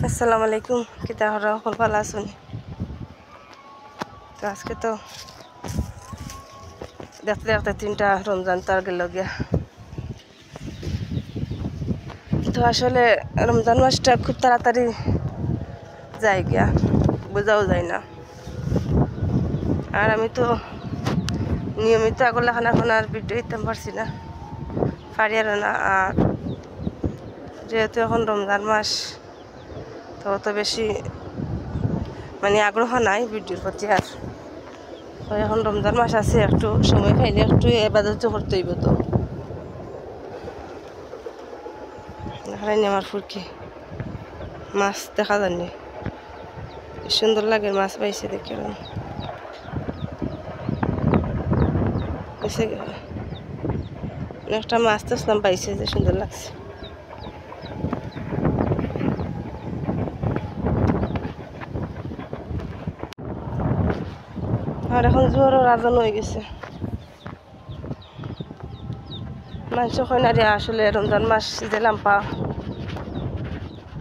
আসসালামু আলাইকুম কিতা হরা ভালো আছেন তো আজকে তো দেখতে দেখতে 3টা রমজান তার গেল গিয়া তো আসলে রমজান মাসটা খুব তাড়াতাড়ি যায় গিয়া বোঝাও যায় না আর আমি তো নিয়মিত আগলা খানা এখন আর ভিডিও দিতে পারছি না পারি আর না আর যেহেতু এখন রমজান মাস তো অত বেশি মানে আগ্রহ নাই ভিডিওর প্রতি আর এখন রমজান মাস আছে একটু সময় পাইলে একটু ইবাদত করতে হইব তো দেখানি আমার ফুরকি মাছ দেখা যায়নি সুন্দর লাগে মাছ পাইছে দেখে একটা মাছ তো পাইছে যে সুন্দর লাগছে আর এখন জোরও রাজন হয়ে গেছে মানুষ কইনারি আসলে রমজান মাস যে লাম্পা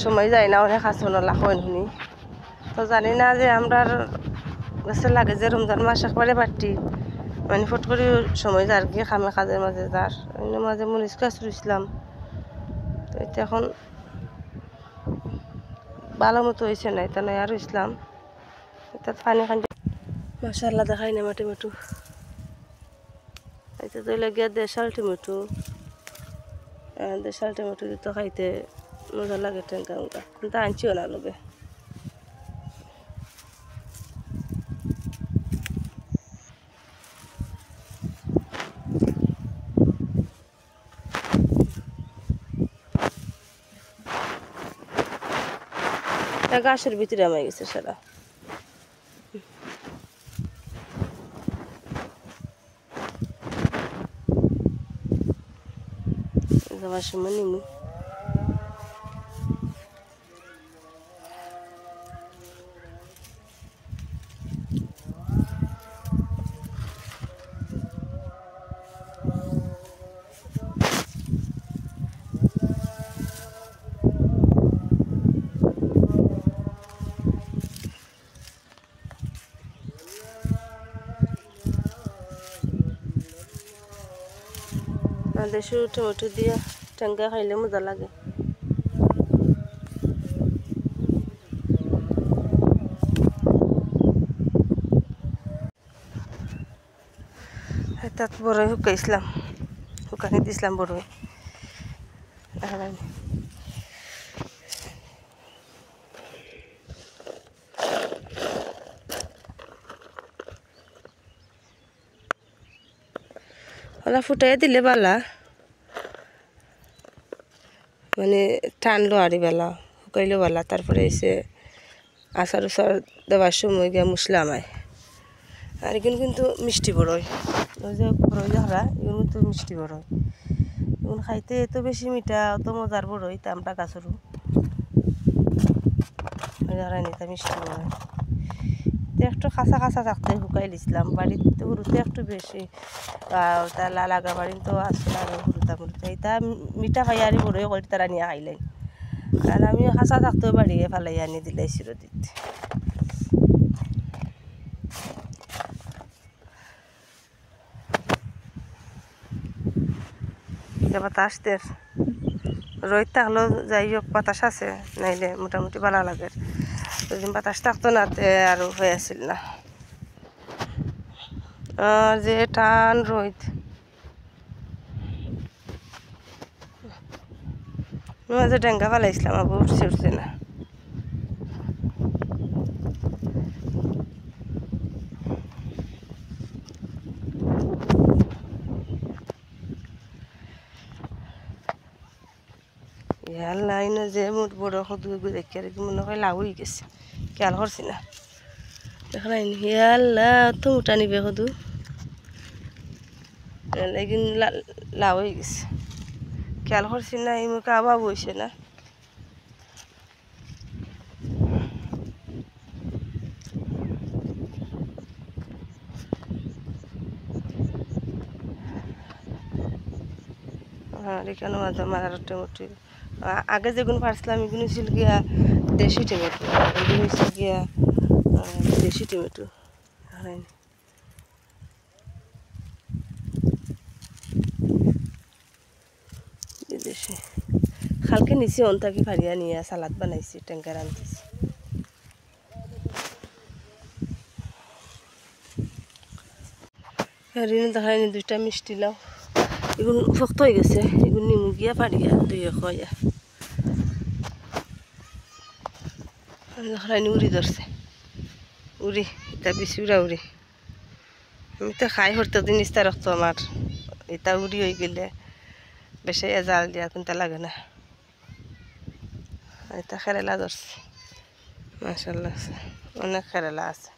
সময় যায় না অনেক আসনো লাখন শুনি তো জানি না যে আমরা কাছে লাগে যে রমজান মাস একবারে পারটি মানে ফট করে সময় যার কি খামে কাজের মাঝে যার মাঝে মরিচ গাছ রুইছিলাম তো এটা এখন ভালো মতো হয়েছে না এটা নয় আর রুইছিলাম এটা পানি খান মাশাআল্লাহ দেখাই না টমেটো এটা তো লাগিয়া দেশাল টমেটো তো খাইতে মজা লাগে টেঙ্কা উঙ্কা কিন্তু আনছিও না লগে গাছের ভিতরে আমার গেছে সারা যাওয়ার সময় নিমু দেশি টমেটো দিয়ে টেঙ্গা খাইলে মজা লাগে তাত বড়ই শুকাইছিলাম শুকানি দিছিলাম বড়ই ওলা ফুটাই দিলে বালা মানে টানলো আরি বেলা শুকাইলো বেলা তারপরে এসে আচার উচার দেওয়ার সময় গিয়ে মশলা আমায় আর এগুলো কিন্তু মিষ্টি বড়ই ওই যে বড়ই যারা এগুলো কিন্তু মিষ্টি বড়ই এগুলো খাইতে এত বেশি মিঠা অত মজার বড়ই তা আমরা গাছরু যারা নিতে মিষ্টি বড়ই একটু খাঁচা খাঁচা থাকতে শুকাই দিছিলাম বাড়িতে হুরুতে একটু বেশি তা লাগা বাড়ি তো আসলে আর হুরুতা মুরুতা এটা মিঠা খাই আর বড়ই করে তারা নিয়ে খাইলেন আর আমি খাঁচা থাকতেও বাড়িয়ে ফেলাই আনি দিলাই চিরদিত বাতাসদের রোদ থাকলেও যাই হোক বাতাস আছে নাইলে মোটামুটি ভালো লাগে যদি বাতাস থাকতো না আরো হয়ে আসছিল না যে টান রোদ মাঝে ডেঙ্গা ফেলাইছিলাম আবার উঠছে উঠছে না ইয়ার লাইনে যে মোট বড় সদু দেখি আর কি মনে হয় লাউ হয়ে গেছে খেয়াল করছি না দেখা নাই ইয়াল্লা তো মোটা নিবে সদু লেকিন লাউ হয়ে গেছে খেয়াল করছি না এই মুখে আবার বইছে না হ্যাঁ এখানে মাঝে মারার টমেটো আগে যেগুলো পারছিলাম এগুলো ছিল গিয়া দেশি টমেটো এগুলো হচ্ছে গিয়া দেশি টমেটো দেশি খালকে নিচে অন্তাকে ফারিয়া নিয়ে সালাদ বানাইছি টেঙ্কার আনতেছি দেখায়নি দুইটা মিষ্টি লাও এগুলো শক্ত হয়ে গেছে এগুলো নিমু গিয়া ফারিয়া দুই খয়া দেখায়নি উড়ি ধরছে উড়ি এটা বেশি উড়া উড়ি আমি তো খাই হরতে দিন ইস্তা রাখতো আমার এটা উড়ি হয়ে গেলে বেশি জাল দিয়া কোনটা লাগে না এটা কেরেলা ধরছে মাশাআল্লাহ অনেক কেরেলা আছে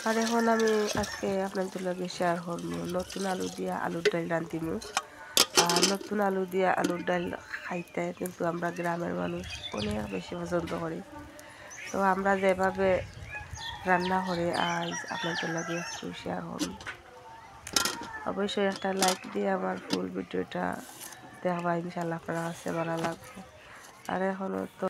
আর এখন আমি আজকে আপনাদের লগে শেয়ার করবো নতুন আলু দিয়া আলুর ডাল রাঁধিমু আর নতুন আলু দিয়া আলুর ডাল খাইতে কিন্তু আমরা গ্রামের মানুষ অনেক বেশি পছন্দ করি তো আমরা যেভাবে রান্না করে আজ আপনাদের লগে একটু শেয়ার করব অবশ্যই একটা লাইক দিয়ে আমার ফুল ভিডিওটা দেখবা ইনশাআল্লাহ আপনার কাছে ভালো লাগবে আর এখনও তো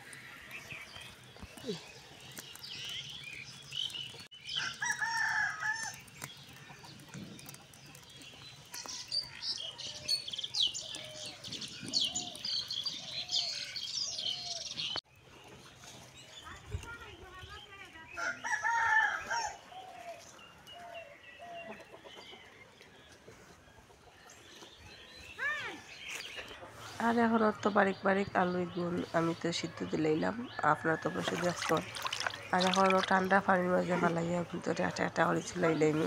আর এখন তো বারিক বারিক আলু গুণ আমি তো সিদ্ধ দিলাম আপনারা তো বসে ব্যস্ত আর এখন ঠান্ডা পানির মাঝে ফালাইয়া কিন্তু একটা একটা করে চুলাইলাম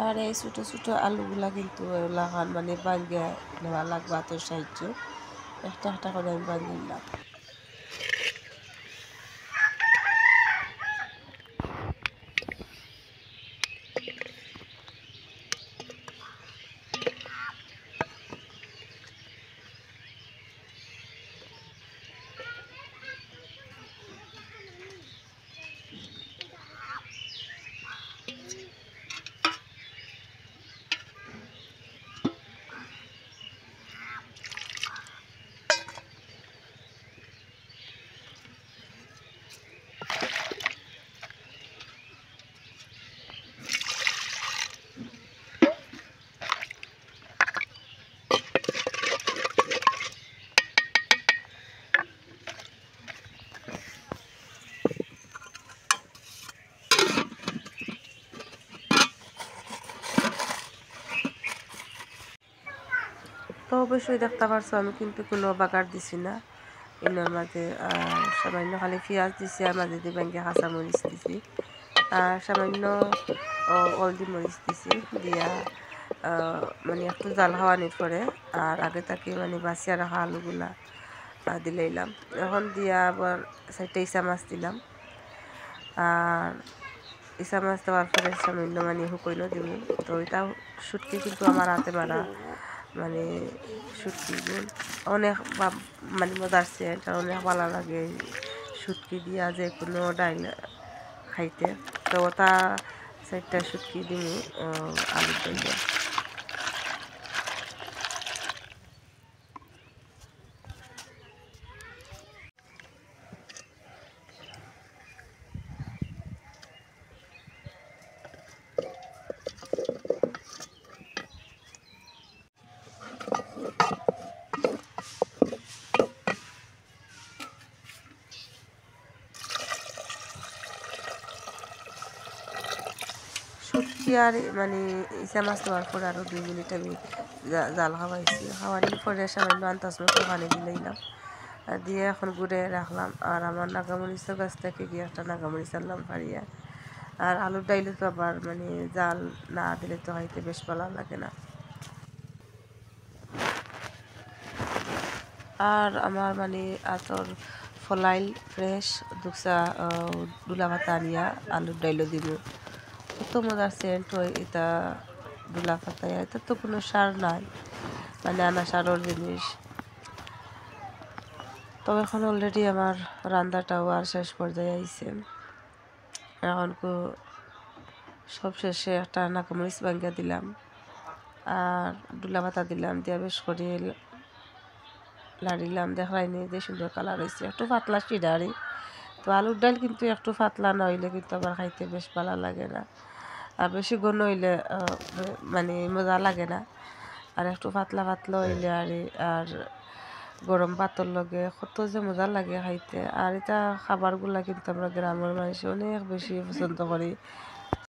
আর এই ছোটো ছোটো আলুগুলা কিন্তু লাগান মানে ভাঙ্গিয়া নেওয়া লাগবে হাতের সাহায্য একটা একটা করে আমি ভাঙ্গি নিলাম অবশ্যই দেখতে পারছো আমি কিন্তু কোনো বাগার দিছি না এর মাঝে। আর সামান্য খালি পেঁয়াজ দিছি আর মাঝে দিয়ে ব্যাঙ্গে কাঁচামরিচ দিছি আর সামান্য হলদি মরিচ দিছি দিয়া মানে একটু জাল খাওয়ানির পরে আর আগে তাকে মানে বাছিয়া রাখা আলুগুলা দিলাইলাম। এখন দিয়া আবার চারটে ইসা মাছ দিলাম আর ইসা মাছ দেওয়ার পরে সামান্য মানে শুকইল দিব। তো এটা শুটকি কিন্তু আমার হাতে মারা মানে শুটকি অনেক মানে মজার সেন্ট আর অনেক ভালো লাগে শুটকি দিয়া যে কোনো ডাইল খাইতে। তো ওটা চারটা শুটকি দিব আলুর ডাইলে। শুটকি আর মানে ইসা মাছ দেওয়ার পর আরও 2 মিনিট আমি জাল খাওয়াইছি। খাওয়ানোর পরে সামান্য আন্দাজ মতো পানি দিলাম আর দিয়ে এখন ঘুরে রাখলাম। আর আমার নাগামরিচের গাছ থেকে গিয়ে একটা নাগামরিচ আনলাম পাড়িয়া। আর আলুর ডাইলে তো আবার মানে জাল না দিলে তো খাইতে বেশ ভালো লাগে না। আর আমার মানে আতর ফলাইল ফ্রেশ দুসা ডুলা ভাতা আনিয়া আলুর ডাইলও দিব। কত মজার সেন্ট হয় এটা ডুলা পাতায়। এটা তো কোনো সার নাই মানে আনা সারর জিনিস। তবে এখন অলরেডি আমার রান্নাটাও আর শেষ পর্যায়ে আইছে। এখন সব শেষে একটা নাকামরিচ ভাঙ্গা দিলাম আর ডুলা পাতা দিলাম দিয়া বেশ করে লাড়িলাম। দেখাইনি যে সুন্দর কালার হয়েছে একটু পাতলা সিডারি। তো আলুর ডাল কিন্তু একটু পাতলা না হইলে কিন্তু আবার খাইতে বেশ ভালো লাগে না আর বেশি ঘন হইলে মানে মজা লাগে না। আর একটু পাতলা পাতলা হইলে আর গরম ভাতর লগে কত যে মজা লাগে খাইতে। আর এটা খাবারগুলা কিন্তু আমরা গ্রামের মানুষ অনেক বেশি পছন্দ করি।